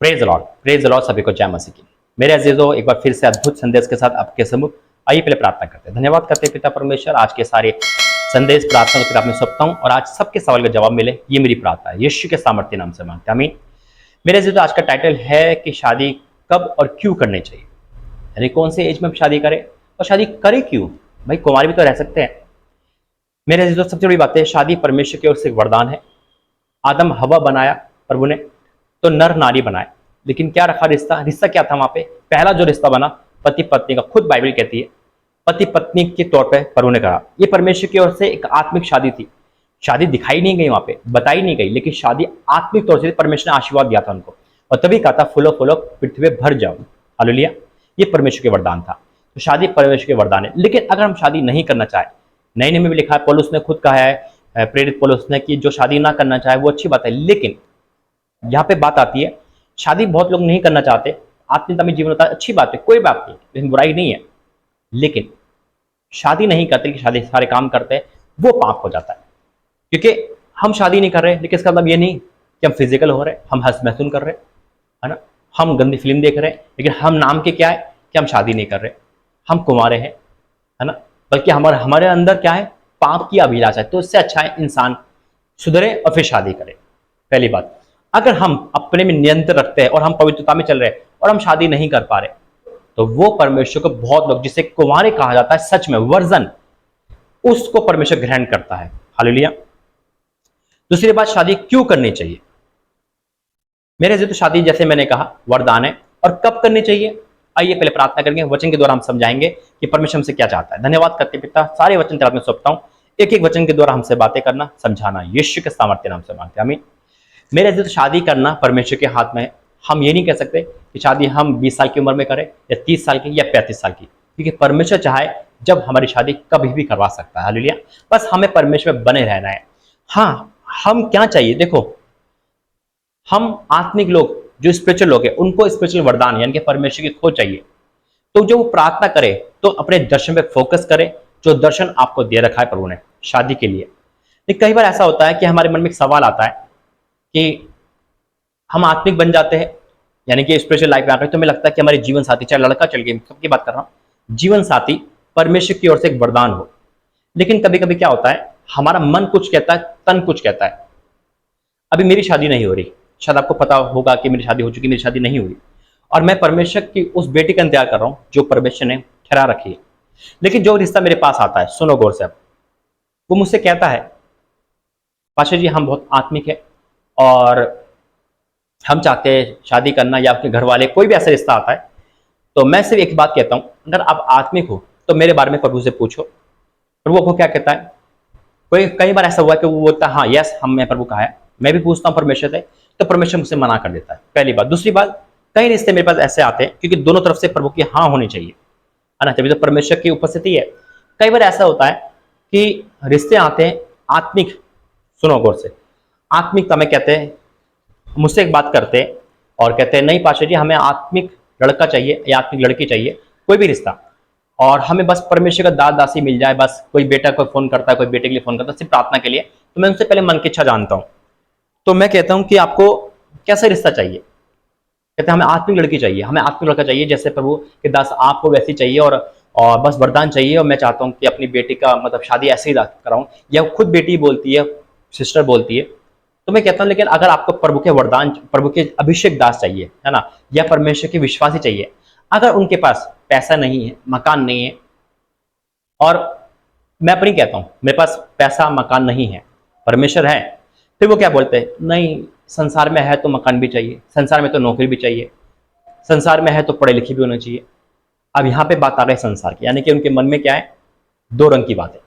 Praise the Lord सभी को जय मसीह की। मेरे अजीजों, एक बार फिर से अद्भुत संदेश के साथ आपके सम्मुख आइए पहले प्रार्थना करते हैं। धन्यवाद करते हैं पिता परमेश्वर, आज के सारे संदेश प्रार्थना को किताब में सौंपता हूं और आज सबके सवाल का जवाब मिले, ये मेरी प्रार्थना है। यीशु के सामर्थ्य नाम से मांगते हैं, आमीन। मेरे अजीजों, आज का टाइटल है कि शादी कब और क्यों करनी चाहिए, यानी कौन से एज में शादी करें और शादी करें क्यों। भाई कुंवारे भी तो रह सकते हैं। मेरे अजीजों, सबसे बड़ी बात है, शादी परमेश्वर की ओर से एक वरदान है। आदम हवा बनाया प्रभु ने तो नर नारी बनाए, लेकिन क्या रखा रिश्ता क्या था वहां पे। पहला जो रिश्ता बना पति पत्नी का, खुद बाइबल कहती है पति पत्नी के तौर पे प्रभु ने कहा। ये परमेश्वर की ओर से एक आत्मिक शादी थी। शादी दिखाई नहीं गई वहां पे, बताई नहीं गई, लेकिन शादी आत्मिक तौर से परमेश्वर ने आशीर्वाद दिया था उनको, और तभी कहा था फूलो फूलो पृथ्वी भर जाओ। हालेलुया। ये परमेश्वर के वरदान था। तो शादी परमेश्वर के वरदान है। लेकिन अगर हम शादी नहीं करना चाहे, नए नियम में भी लिखा है, पौलुस ने खुद कहा है, प्रेरित पौलुस ने, कि जो शादी ना करना चाहे वो अच्छी बात है। लेकिन यहाँ पे बात आती है, शादी बहुत लोग नहीं करना चाहते, आत्मीयता में जीवन होता है, अच्छी बात है, कोई बात नहीं, लेकिन बुराई नहीं है। लेकिन शादी नहीं करते कि शादी सारे काम करते हैं, वो पाप हो जाता है। क्योंकि हम शादी नहीं कर रहे, लेकिन इसका मतलब ये नहीं कि हम फिजिकल हो रहे, हम हंस महसून कर रहे, है ना, हम गंदी फिल्म देख रहे हैं, लेकिन हम नाम के क्या है कि हम शादी नहीं कर रहे, हम कुंवारे हैं, है ना। बल्कि हमारे अंदर क्या है, पाप की अभिलाषा है। तो इससे अच्छा है इंसान सुधरे और फिर शादी करे। पहली बात, अगर हम अपने में नियंत्रण रखते हैं और हम पवित्रता में चल रहे हैं और हम शादी नहीं कर पा रहे, तो वो परमेश्वर को, बहुत लोग जिसे कुंवारे कहा जाता है, सच में वर्जन, उसको परमेश्वर ग्रहण करता है। हालेलुया। दूसरी बात, शादी क्यों करनी चाहिए। मेरे तो शादी, जैसे मैंने कहा, वरदान है। और कब करनी चाहिए, आइए पहले प्रार्थना करेंगे, वचन के द्वारा हम समझाएंगे कि परमेश्वर हमसे क्या चाहता है। धन्यवाद करते पिता, सारे वचन तेरे हाथ में सौंपता हूं, एक एक वचन के द्वारा हमसे बातें करना, समझाना, यीशु के सामर्थ्य नाम से मांगते हैं, आमीन। मेरे तो शादी करना परमेश्वर के हाथ में है। हम ये नहीं कह सकते कि शादी हम 20 साल की उम्र में करें या 30 साल की या 35 साल की, क्योंकि परमेश्वर चाहे जब हमारी शादी कभी भी करवा सकता है। हालेलुया। बस हमें परमेश्वर में बने रहना है। हाँ, हम क्या चाहिए, देखो, हम आत्मिक लोग, जो स्पिरिचुअल लोग हैं, उनको स्पिरिचुअल वरदान यानी कि परमेश्वर की खोज चाहिए। तो जो वो प्रार्थना करे तो अपने दर्शन पे फोकस करे, जो दर्शन आपको दे रखा है प्रभु ने शादी के लिए। लेकिन कई बार ऐसा होता है कि हमारे मन में एक सवाल आता है कि हम आत्मिक बन जाते हैं, यानी कि स्पिरिचुअल लाइफ में आकर, तो हमें लगता है कि हमारे जीवन साथी, चाहे लड़का चल गई, सबकी बात कर रहा हूँ, जीवन साथी परमेश्वर की ओर से एक वरदान हो। लेकिन कभी कभी क्या होता है, हमारा मन कुछ कहता है, तन कुछ कहता है। अभी मेरी शादी नहीं हो रही, शायद आपको पता होगा कि मेरी शादी हो चुकी, मेरी शादी नहीं हुई, और मैं परमेश्वर की उस बेटी का इंतजार कर रहा हूँ जो परमेश्वर ने ठहरा रखी है। लेकिन जो रिश्ता मेरे पास आता है, सुनो गौर से, अब वो मुझसे कहता है, पाशा जी हम बहुत आत्मिक है और हम चाहते हैं शादी करना, या आपके घर वाले, कोई भी ऐसा रिश्ता आता है, तो मैं सिर्फ एक बात कहता हूँ, अगर आप आत्मिक हो तो मेरे बारे में प्रभु से पूछो। प्रभु आपको क्या कहता है। कई बार ऐसा हुआ कि वो बोलता है हाँ यस, हम मैं प्रभु कहा है, मैं भी पूछता हूँ परमेश्वर से, तो परमेश्वर मुझसे मना कर देता है। पहली बात। दूसरी बात, कई रिश्ते मेरे पास ऐसे आते हैं क्योंकि दोनों तरफ से प्रभु की हाँ होनी चाहिए, है ना, तभी तो परमेश्वर की उपस्थिति है। कई बार ऐसा होता है कि रिश्ते आते हैं आत्मिक, सुनो गौर से, आत्मिकता में कहते हैं, मुझसे एक बात करते हैं और कहते हैं नहीं पाशा जी हमें आत्मिक लड़का चाहिए या आत्मिक लड़की चाहिए, कोई भी रिश्ता, और हमें बस परमेश्वर का दास दासी मिल जाए। बस कोई बेटा को फोन करता है, कोई बेटे के लिए फोन करता है, सिर्फ प्रार्थना के लिए, तो मैं उनसे पहले मन की इच्छा जानता हूँ। तो मैं कहता हूँ कि आपको कैसा रिश्ता चाहिए। कहते हैं हमें आत्मिक लड़की चाहिए, हमें आत्मिक लड़का चाहिए, जैसे प्रभु के दास आपको वैसी चाहिए, और बस वरदान चाहिए, और मैं चाहता हूँ कि अपनी बेटी का मतलब शादी ऐसे ही कराऊं, या खुद बेटी बोलती है, सिस्टर बोलती है। तो मैं कहता हूँ लेकिन अगर आपको प्रभु के वरदान, प्रभु के अभिषेक दास चाहिए, है ना, या परमेश्वर के विश्वासी चाहिए, अगर उनके पास पैसा नहीं है, मकान नहीं है, और मैं अपनी कहता हूँ मेरे पास पैसा मकान नहीं है, परमेश्वर है, फिर वो क्या बोलते हैं, नहीं संसार में है तो मकान भी चाहिए, संसार में तो नौकरी भी चाहिए, संसार में है तो पढ़े लिखे भी होने चाहिए। अब यहाँ पे बात आ रही है संसार की, यानी कि उनके मन में क्या है, दो रंग की बात है।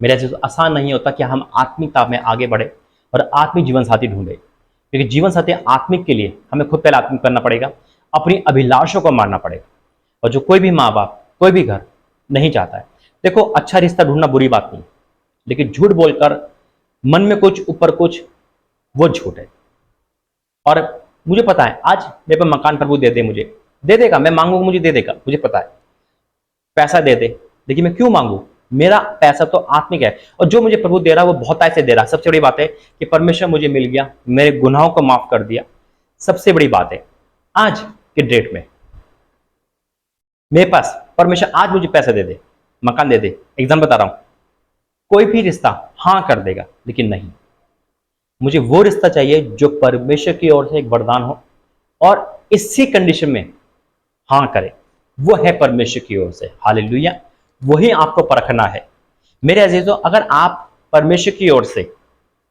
मेरे ऐसे तो आसान नहीं होता कि हम आत्मिकता में आगे बढ़े और आत्मिक जीवन साथी ढूंढे, क्योंकि जीवन साथी आत्मिक के लिए हमें खुद पहले आत्मिक करना पड़ेगा, अपनी अभिलाषों को मारना पड़ेगा, और जो कोई भी माँ बाप, कोई भी घर नहीं चाहता है। देखो, अच्छा रिश्ता ढूंढना बुरी बात नहीं, लेकिन झूठ बोलकर मन में कुछ ऊपर कुछ, वो झूठ है। और मुझे पता है आज मेरे पे मकान प्रभु दे दे, मुझे दे देगा, मैं मांगूंगा मुझे दे देगा, मुझे पता है पैसा दे दे, लेकिन मैं क्यों मांगू, मेरा पैसा तो आत्मिक है, और जो मुझे प्रभु दे रहा है वो बहुत ऐसे दे रहा है। सबसे बड़ी बात है कि परमेश्वर मुझे मिल गया, मेरे गुनाहों को माफ कर दिया, सबसे बड़ी बात है, आज के डेट में मेरे पास परमेश्वर आज मुझे पैसे दे दे, मकान दे दे, एग्जाम बता रहा हूं, कोई भी रिश्ता हाँ कर देगा, लेकिन नहीं, मुझे वो रिश्ता चाहिए जो परमेश्वर की ओर से एक वरदान हो और इसी कंडीशन में हाँ करे, वो है परमेश्वर की ओर से। हालेलुया, वही आपको परखना है। मेरे अजीजों, अगर आप परमेश्वर की ओर से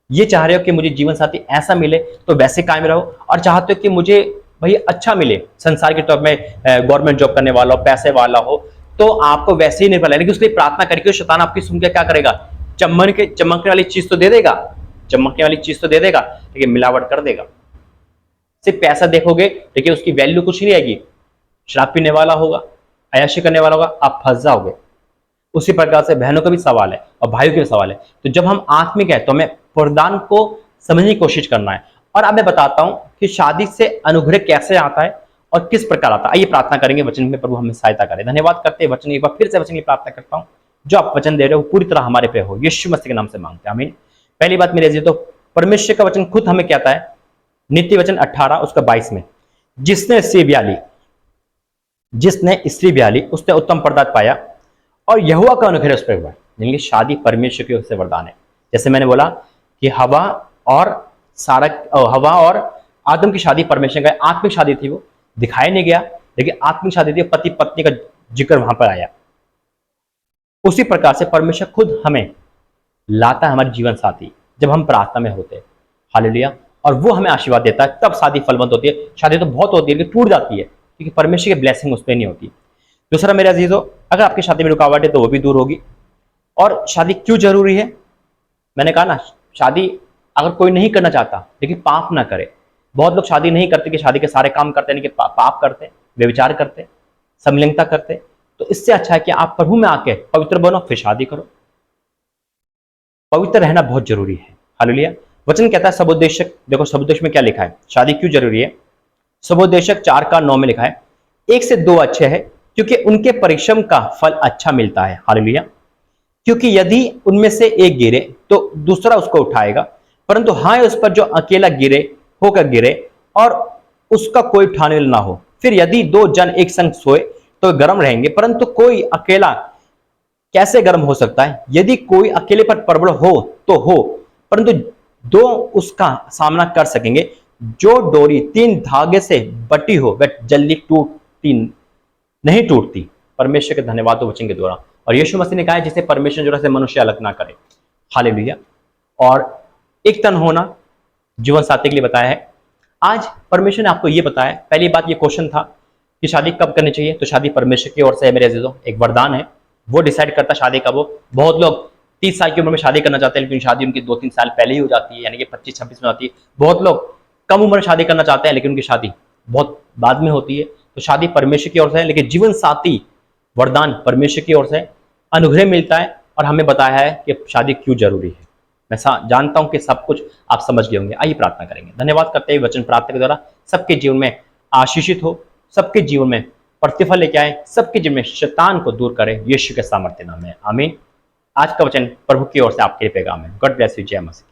ये चाह रहे हो कि मुझे जीवन साथी ऐसा मिले तो वैसे कायम रहो, और चाहते हो कि मुझे भाई अच्छा मिले, संसार के तौर में गवर्नमेंट जॉब करने वाला हो, पैसे वाला हो, तो आपको वैसे ही नहीं मिला, लेकिन उसके लिए प्रार्थना करके शैतान आपकी सुन के क्या करेगा, चमकने वाली चीज तो दे देगा, चमकने वाली चीज तो दे देगा, लेकिन मिलावट कर देगा। सिर्फ पैसा देखोगे लेकिन उसकी वैल्यू कुछ नहीं आएगी, शराब पीने वाला होगा, अयाशी करने वाला होगा, आप फंस जाओगे। उसी प्रकार से बहनों का भी सवाल है और भाइयों का भी सवाल है। तो जब हम आत्मिक है तो हमें वरदान को समझने की कोशिश करना है। और अब मैं बताता हूं कि शादी से अनुग्रह कैसे आता है और किस प्रकार आता है। आइए प्रार्थना करेंगे वचन में, प्रभु हमें सहायता करे। धन्यवाद करते हैं वचन, एक बार फिर से वचन की प्रार्थना करता हूं, जो आप वचन दे रहे हो पूरी तरह हमारे पे हो, यीशु मसीह के नाम से मांगते हैं, आमीन। पहली बात मेरे जी, तो परमेश्वर का वचन खुद हमें कहता है, नीति वचन 18 उसका 22 में, जिसने स्त्री ब्याली उसने उत्तम पदार्थ पाया और यहोवा का अनुग्रह उस पर हुआ। यानी कि शादी परमेश्वर की ओर से वरदान है। जैसे मैंने बोला कि हवा और आदम की शादी परमेश्वर का आत्मिक शादी थी, वो दिखाई नहीं गया, लेकिन आत्मिक शादी थी, पति पत्नी का जिक्र वहां पर आया। उसी प्रकार से परमेश्वर खुद हमें लाता है हमारे जीवन साथी जब हम प्रार्थना में होते हैं। हालेलुया, और वो हमें आशीर्वाद देता है, तब शादी फलवंत होती है। शादी तो बहुत होती है लेकिन टूट जाती है, क्योंकि परमेश्वर की ब्लेसिंग उस पर नहीं होती। दूसरा मेरे अजीजों, अगर आपकी शादी में रुकावट है तो वो भी दूर होगी। और शादी क्यों जरूरी है, मैंने कहा ना, शादी अगर कोई नहीं करना चाहता लेकिन पाप ना करे। बहुत लोग शादी नहीं करते कि शादी के सारे काम करते हैं, पाप करते, व्यभिचार करते, समलिंगता करते। तो इससे अच्छा है कि आप प्रभु में आके पवित्र बनो, फिर शादी करो। पवित्र रहना बहुत जरूरी है। हालेलुया, वचन कहता है सबोद्देशक, देखो सबोद्देश में क्या लिखा है, शादी क्यों जरूरी है। सबोद्देशक 4:9 में लिखा है, 1 से 2 अच्छे हैं क्योंकि उनके परिश्रम का फल अच्छा मिलता है। हालेलुया, क्योंकि यदि उनमें से एक गिरे तो दूसरा उसको उठाएगा, परंतु हाय उस पर जो अकेला गिरे और उसका कोई उठाने ना हो। फिर यदि 2 जन एक संग सोए तो गर्म रहेंगे, परंतु कोई अकेला कैसे गर्म हो सकता है। यदि कोई अकेले पर प्रबल हो तो हो, परंतु 2 उसका सामना कर सकेंगे। जो डोरी 3 धागे से बटी हो वह जल्दी नहीं टूटती। परमेश्वर के धन्यवाद हो वचन के द्वारा। और यीशु मसीह ने कहा है, जिसे परमेश्वर जो से मनुष्य अलग ना करे। हालेलुया, और एक तन होना जीवन साथी के लिए बताया है। आज परमेश्वर ने आपको ये बताया। पहली बात, ये क्वेश्चन था कि शादी कब करनी चाहिए, तो शादी परमेश्वर की ओर से है मेरे अजीजों, एक वरदान है। वो डिसाइड करता शादी कब हो। बहुत लोग 30 साल की उम्र में शादी करना चाहते हैं, लेकिन शादी उनकी 2-3 साल पहले ही हो जाती है, यानी कि 25-26 में होती है। बहुत लोग कम उम्र में शादी करना चाहते हैं, लेकिन उनकी शादी बहुत बाद में होती है। तो शादी परमेश्वर की ओर से है, लेकिन जीवन साथी वरदान परमेश्वर की ओर से अनुग्रह मिलता है। और हमें बताया है कि शादी क्यों जरूरी है। मैं जानता हूं कि सब कुछ आप समझ गए होंगे। आइए प्रार्थना करेंगे। धन्यवाद करते हैं वचन प्रार्थना के द्वारा सबके जीवन में आशीषित हो, सबके जीवन में प्रतिफल लेके आए, सबके जीवन में शैतान को दूर करे, यीशु के सामर्थ्य नाम में, आमीन। आज का वचन प्रभु की ओर से आपके लिए पैगाम है। गॉड ब्लेस यू, जय मसीह।